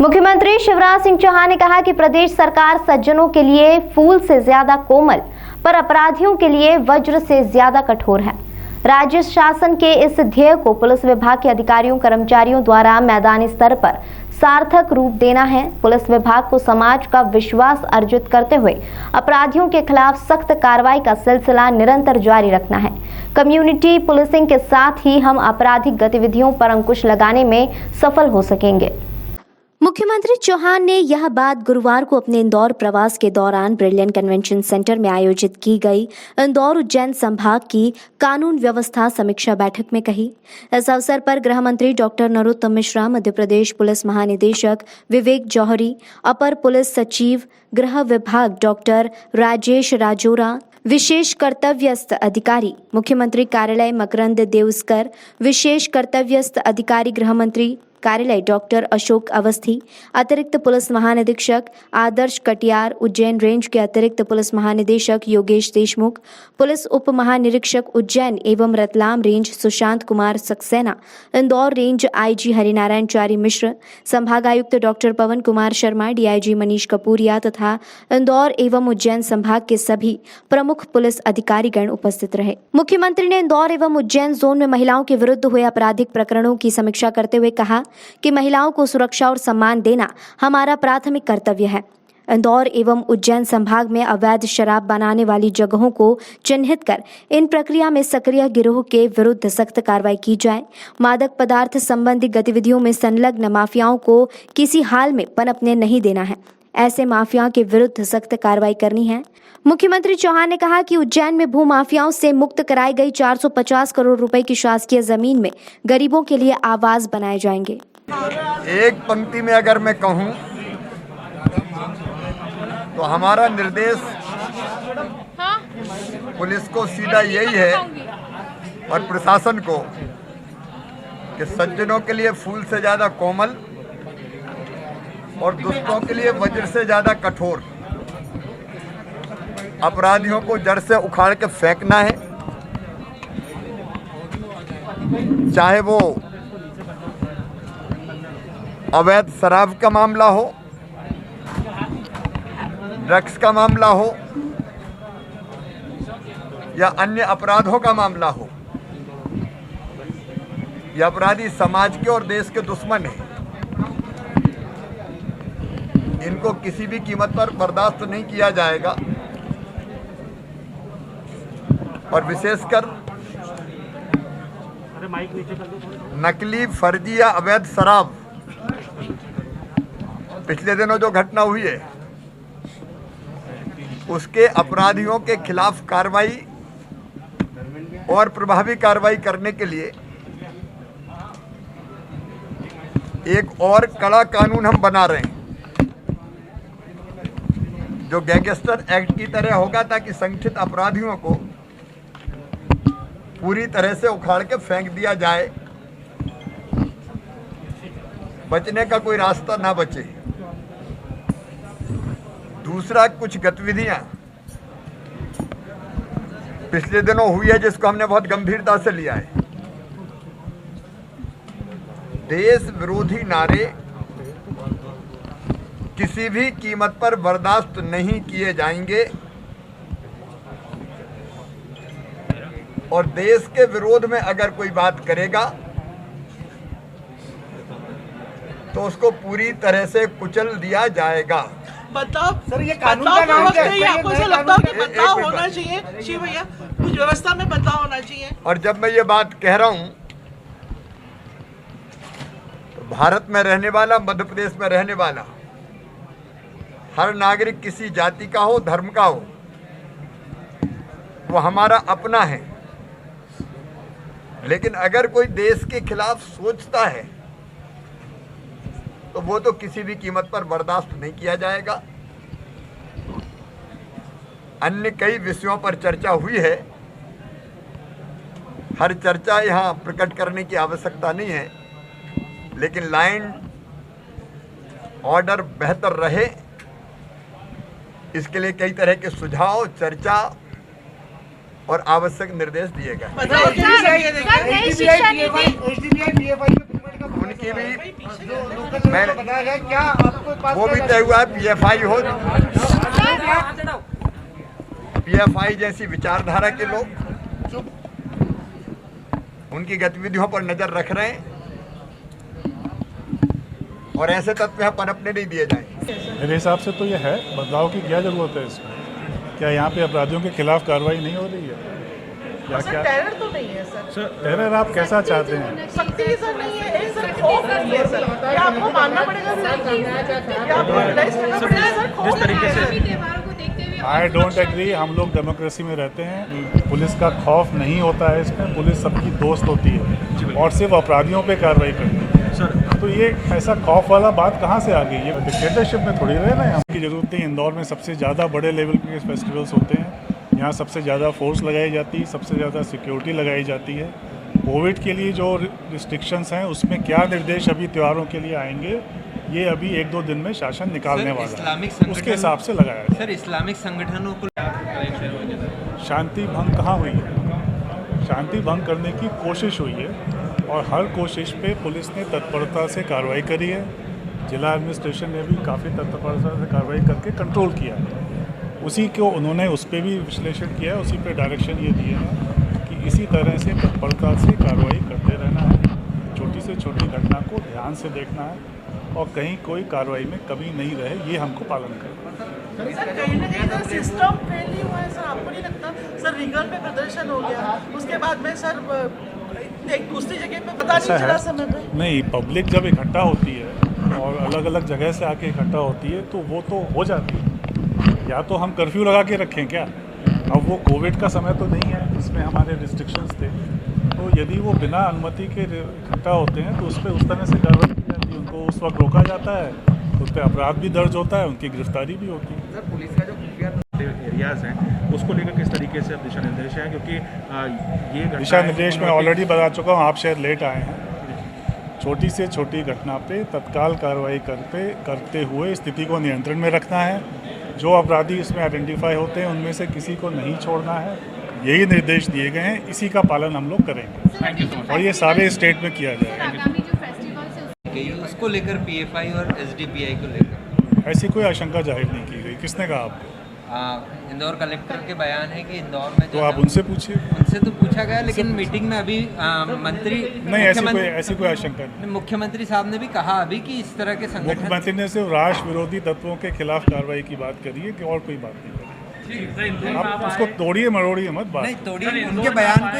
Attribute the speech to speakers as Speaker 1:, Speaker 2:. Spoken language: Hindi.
Speaker 1: मुख्यमंत्री शिवराज सिंह चौहान ने कहा कि प्रदेश सरकार सज्जनों के लिए फूल से ज्यादा कोमल पर अपराधियों के लिए वज्र से ज्यादा कठोर है। राज्य शासन के इस ध्येय को पुलिस विभाग के अधिकारियों कर्मचारियों द्वारा मैदानी स्तर पर सार्थक रूप देना है। पुलिस विभाग को समाज का विश्वास अर्जित करते हुए अपराधियों के खिलाफ सख्त कार्रवाई का सिलसिला निरंतर जारी रखना है। कम्युनिटी पुलिसिंग के साथ ही हम आपराधिक गतिविधियों पर अंकुश लगाने में सफल हो सकेंगे। मुख्यमंत्री चौहान ने यह बात गुरुवार को अपने इंदौर प्रवास के दौरान ब्रिलियंट कन्वेंशन सेंटर में आयोजित की गई इंदौर उज्जैन संभाग की कानून व्यवस्था समीक्षा बैठक में कही। इस अवसर पर गृह मंत्री डॉक्टर नरोत्तम मिश्रा, मध्य प्रदेश पुलिस महानिदेशक विवेक जौहरी, अपर पुलिस सचिव गृह विभाग डॉक्टर राजेश राजोरा, विशेष कर्तव्यस्थ अधिकारी मुख्यमंत्री कार्यालय मकरंद देउस्कर, विशेष कर्तव्यस्थ अधिकारी गृह मंत्री कार्यालय डॉक्टर अशोक अवस्थी, अतिरिक्त पुलिस महानिरीक्षक आदर्श कटियार, उज्जैन रेंज के अतिरिक्त पुलिस महानिदेशक योगेश देशमुख, पुलिस उप महानिरीक्षक उज्जैन एवं Ratlam range Sushant Kumar Saxena, Indore range IG Harinarayan Chari Mishra, संभागायुक्त डॉक्टर पवन कुमार शर्मा, डीआईजी मनीष कपूरिया तथा इंदौर एवं उज्जैन संभाग के सभी प्रमुख पुलिस अधिकारीगण उपस्थित रहे। मुख्यमंत्री ने इंदौर एवं उज्जैन जोन में महिलाओं के विरुद्ध हुए आपराधिक प्रकरणों की समीक्षा करते हुए कहा कि महिलाओं को सुरक्षा और सम्मान देना हमारा प्राथमिक कर्तव्य है। इंदौर एवं उज्जैन संभाग में अवैध शराब बनाने वाली जगहों को चिन्हित कर इन प्रक्रिया में सक्रिय गिरोह के विरुद्ध सख्त कार्रवाई की जाए। मादक पदार्थ संबंधी गतिविधियों में संलग्न माफियाओं को किसी हाल में पनपने नहीं देना है। ऐसे माफियाओं के विरुद्ध सख्त कार्रवाई करनी है। मुख्यमंत्री चौहान ने कहा कि उज्जैन में भूमाफियाओं से मुक्त कराई गई 450 करोड़ रुपए की शासकीय जमीन में गरीबों के लिए आवास बनाए जाएंगे।
Speaker 2: एक पंक्ति में अगर मैं कहूं तो हमारा निर्देश पुलिस को सीधा यही है और प्रशासन को कि सज्जनों के लिए फूल से ज्यादा कोमल और दुष्टों के लिए वज्र से ज्यादा कठोर, अपराधियों को जड़ से उखाड़ के फेंकना है। चाहे वो अवैध शराब का मामला हो, ड्रग्स का मामला हो या अन्य अपराधों का मामला हो, ये अपराधी समाज के और देश के दुश्मन हैं। इनको किसी भी कीमत पर बर्दाश्त नहीं किया जाएगा और विशेषकर नकली, फर्जी या अवैध शराब पिछले दिनों जो घटना हुई है उसके अपराधियों के खिलाफ कार्रवाई और प्रभावी कार्रवाई करने के लिए एक और कड़ा कानून हम बना रहे हैं जो गैंगस्टर एक्ट की तरह होगा, ताकि संगठित अपराधियों को पूरी तरह से उखाड़ के फेंक दिया जाए, बचने का कोई रास्ता ना बचे। दूसरा, कुछ गतिविधियां पिछले दिनों हुई है जिसको हमने बहुत गंभीरता से लिया है। देश विरोधी नारे किसी भी कीमत पर बर्दाश्त नहीं किए जाएंगे और देश के विरोध में अगर कोई बात करेगा तो उसको पूरी तरह से कुचल दिया जाएगा।
Speaker 3: बदलाव
Speaker 4: सर, ये कानून का नाम क्या है?
Speaker 3: आपको ऐसा लगता है कि बदलाव होना चाहिए शिव भैया, कुछ व्यवस्था में बदलाव होना चाहिए।
Speaker 2: और जब मैं ये बात कह रहा हूं तो भारत में रहने वाला, मध्य प्रदेश में रहने वाला हर नागरिक किसी जाति का हो, धर्म का हो, वो हमारा अपना है। लेकिन अगर कोई देश के खिलाफ सोचता है तो वो तो किसी भी कीमत पर बर्दाश्त नहीं किया जाएगा। अन्य कई विषयों पर चर्चा हुई है, हर चर्चा यहाँ प्रकट करने की आवश्यकता नहीं है, लेकिन लाइन ऑर्डर बेहतर रहे इसके लिए कई तरह के सुझाव, चर्चा और आवश्यक निर्देश दिए गए।
Speaker 4: उनकी
Speaker 2: की भी मैंने वो भी तय हुआ है पीएफआई जैसी विचारधारा के लोग उनकी गतिविधियों पर नजर रख रहे हैं और ऐसे तत्व यहाँ पनपने नहीं दिए जाएंगे।
Speaker 5: मेरे हिसाब से तो ये है, बदलाव की क्या जरूरत है इसमें? क्या यहाँ पे अपराधियों के खिलाफ कार्रवाई नहीं हो रही है या क्या?
Speaker 3: टेरर तो नहीं है सर।
Speaker 5: टेरर आप कैसा चाहते हैं?
Speaker 3: सख्ती सर नहीं है, सर खौफ नहीं है सर। क्या आपको मानना पड़ेगा सर? क्या आपको रियलाइज करना पड़ेगा सर? जिस तरीके से
Speaker 5: आई डोंट एग्री। हम लोग डेमोक्रेसी में रहते हैं, पुलिस का खौफ नहीं होता है इसमें। पुलिस सबकी दोस्त होती है और सिर्फ अपराधियों पे कार्रवाई करती है। तो ये ऐसा खौफ वाला बात कहाँ से आ गई? ये डिक्टेटरशिप में थोड़ी रहे ना, यहाँ की जरूरत नहीं। इंदौर में सबसे ज़्यादा बड़े लेवल के फेस्टिवल्स होते हैं, यहाँ सबसे ज़्यादा फोर्स लगाई जाती है, सबसे ज़्यादा सिक्योरिटी लगाई जाती है। कोविड के लिए जो रिस्ट्रिक्शंस हैं उसमें क्या निर्देश अभी त्योहारों के लिए आएंगे, ये अभी 1-2 दिन में शासन निकालने वाला है, उसके हिसाब से लगाया है।
Speaker 6: सर इस्लामिक संगठनों को
Speaker 5: शांति भंग कहाँ हुई है? शांति भंग करने की कोशिश हुई है और हर कोशिश पे पुलिस ने तत्परता से कार्रवाई करी है। जिला एडमिनिस्ट्रेशन ने भी काफ़ी तत्परता से कार्रवाई करके कंट्रोल किया है। उसी को उन्होंने उस पर भी विश्लेषण किया है, उसी पे डायरेक्शन ये दिए हैं कि इसी तरह से तत्परता से कार्रवाई करते रहना है, छोटी से छोटी घटना को ध्यान से देखना है और कहीं कोई कार्रवाई में कमी नहीं रहे, ये हमको पालन करना है।
Speaker 3: सर कहीं ना कहीं सर सिस्टम फेल नहीं हुआ है सर, आपको नहीं लगता? सर रीगल में प्रदर्शन हो गया, उसके बाद में सर एक दूसरी जगह पे पता नहीं चला समय पे।
Speaker 5: नहीं, पब्लिक जब इकट्ठा होती है और अलग अलग जगह से आके इकट्ठा होती है तो वो तो हो जाती है। या तो हम कर्फ्यू लगा के रखें क्या? अब वो कोविड का समय तो नहीं है, इसमें हमारे रिस्ट्रिक्शंस थे, तो यदि वो बिना अनुमति के इकट्ठा होते हैं तो उस पर उस तरह से कार्रवाई की जाती है, उनको उस वक्त रोका जाता है, उस पर अपराध भी दर्ज होता है, उनकी गिरफ्तारी भी होती है।
Speaker 7: सर पुलिस का जो खुफिया एरियाज हैं उसको लेकर किस तरीके से अब दिशा निर्देश है? क्योंकि ये
Speaker 5: दिशा निर्देश में ऑलरेडी बता चुका हूँ, आप शायद लेट आए हैं। छोटी से छोटी घटना पे तत्काल कार्रवाई करते हुए स्थिति को नियंत्रण में रखना है। जो अपराधी इसमें आइडेंटिफाई होते हैं उनमें से किसी को नहीं छोड़ना है, यही निर्देश दिए गए हैं, इसी का पालन हम लोग करेंगे और ये सारे स्टेट में किया जाएगा।
Speaker 6: उसको लेकर पीएफआई और एसडीपीआई को लेकर
Speaker 5: ऐसी कोई आशंका जाहिर नहीं की गई। किसने कहा आपको?
Speaker 6: इंदौर कलेक्टर के बयान है कि इंदौर में
Speaker 5: तो आप उनसे पूछिए।
Speaker 6: उनसे तो पूछा गया, लेकिन मीटिंग में अभी मंत्री
Speaker 5: नहीं, ऐसी कोई आशंका नहीं।
Speaker 6: मुख्यमंत्री साहब ने भी कहा अभी कि इस तरह के संगठन,
Speaker 5: मुख्यमंत्री ने सिर्फ राष्ट्र विरोधी तत्वों के खिलाफ कार्रवाई की बात करी है कि और कोई बात नहीं करी। आप उसको तोड़िए मरोड़िए मत बात।
Speaker 6: नहीं तोड़िए, उनके बयान को